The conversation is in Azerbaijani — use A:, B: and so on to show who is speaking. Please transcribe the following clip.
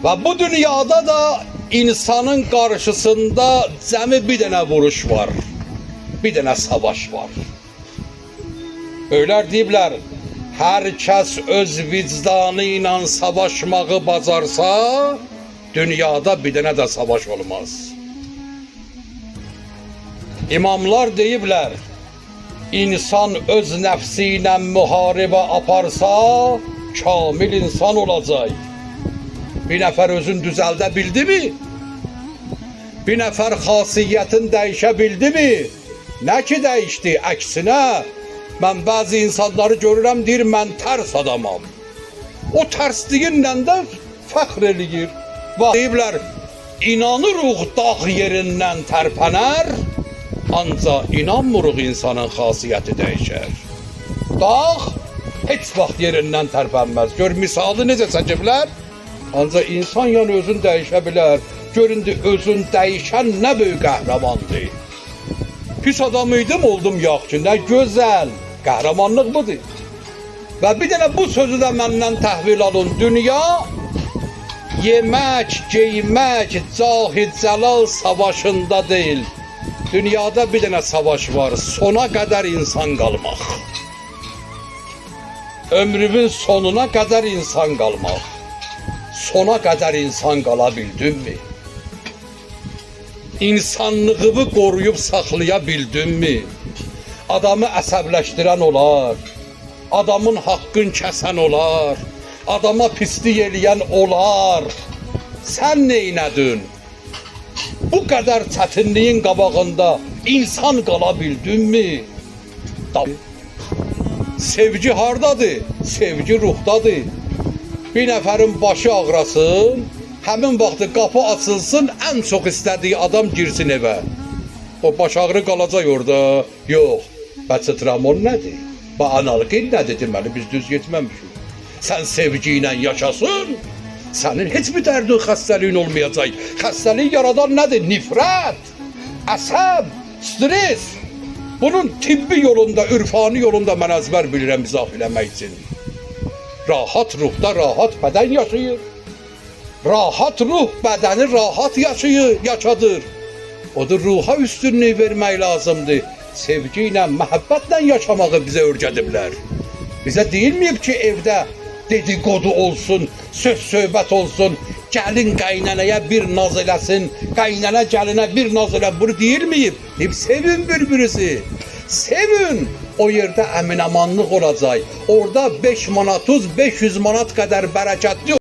A: Ve bu dünyada da insanın karşısında cəmi bir dənə vuruş var. Bir dənə savaş var. Öylər deyiblər, hər kəs öz vicdanı ilə savaşmağı bacarsa, dünyada bir dənə də savaş olmaz. İmamlar deyiblər, insan öz nəfsi ilə müharibə aparsa, kamil insan olacaq. Bir nəfər özün düzəldə bildi mi? Bir nəfər xasiyyətin dəyişə bildi mi? Nə ki dəyişdi? Əksinə, mən bəzi insanları görürəm, deyir, mən tərs adamam. O tərsliyinlə də fəxr eləyir. Deyiblər, inanırıq dağ yerindən tərpənər, ancaq inanmırıq insanın xasiyyəti dəyişər. Dağ heç vaxt yerindən tərpənməz. Gör, misalı necə çəkiblər? Ancaq insan yəni özün dəyişə bilər. Görün, özün dəyişən nə böyük qəhrəmandır. Pis adam idim, oldum yox ki, nə gözəl. Qəhrəmanlıq budur. Və bir dənə bu sözü də məndən təhvil alın. Dünya, yemək, geymək, cahid cəlal savaşında deyil. Dünyada bir dənə savaş var, sona qədər insan qalmaq. Ömrümün sonuna qədər insan qalmaq. Sona qədər insan qala bildinmi? İnsanlığımı qoruyub saxlaya bildinmi? Adamı əsəbləşdirən olar, adamın haqqın kəsən olar, adama pislik eləyən olar. Sən neynədin? Bu qədər çətinliyin qabağında insan qala bildinmi? Sevgi hardadır? Sevgi ruhdadır. Bir nəfərin başı ağrasın, həmin vaxtı qapı açılsın, ən çox istədiyi adam girsin evə. O baş ağrı qalacaq orada. Yox, bəçetramon nədir? Analıqin nədir deməli, biz düz getməmişik. Sən sevgi ilə yaşasın, sənin heç bir dərdin, xəstəliyin olmayacaq. Xəstəliyi yaradan nədir? Nifrət, əsəb, stres. Bunun tibbi yolunda, ürfani yolunda mən əzbər bilirəm izah eləmək üçün. Rahat ruhda rahat bədən yaşayır. Rahat ruh bədəni rahat yaşadır. Odur, ruha üstünlük vermək lazımdır. Sevgi ilə, məhəbbətlə yaşamağı bizə öyrədiblər. Bizə deyilməyib ki, evdə dedikodu olsun, söz-söhbət olsun, gəlin qaynanaya bir naz eləsin, qaynana gəlinə bir naz elə, bunu deyilməyib. Deyib, sevin bir-birisi, sevin. O yerdə əmin-amanlıq olacaq. Orada 5 manat, 500 manat qədər bərəkətli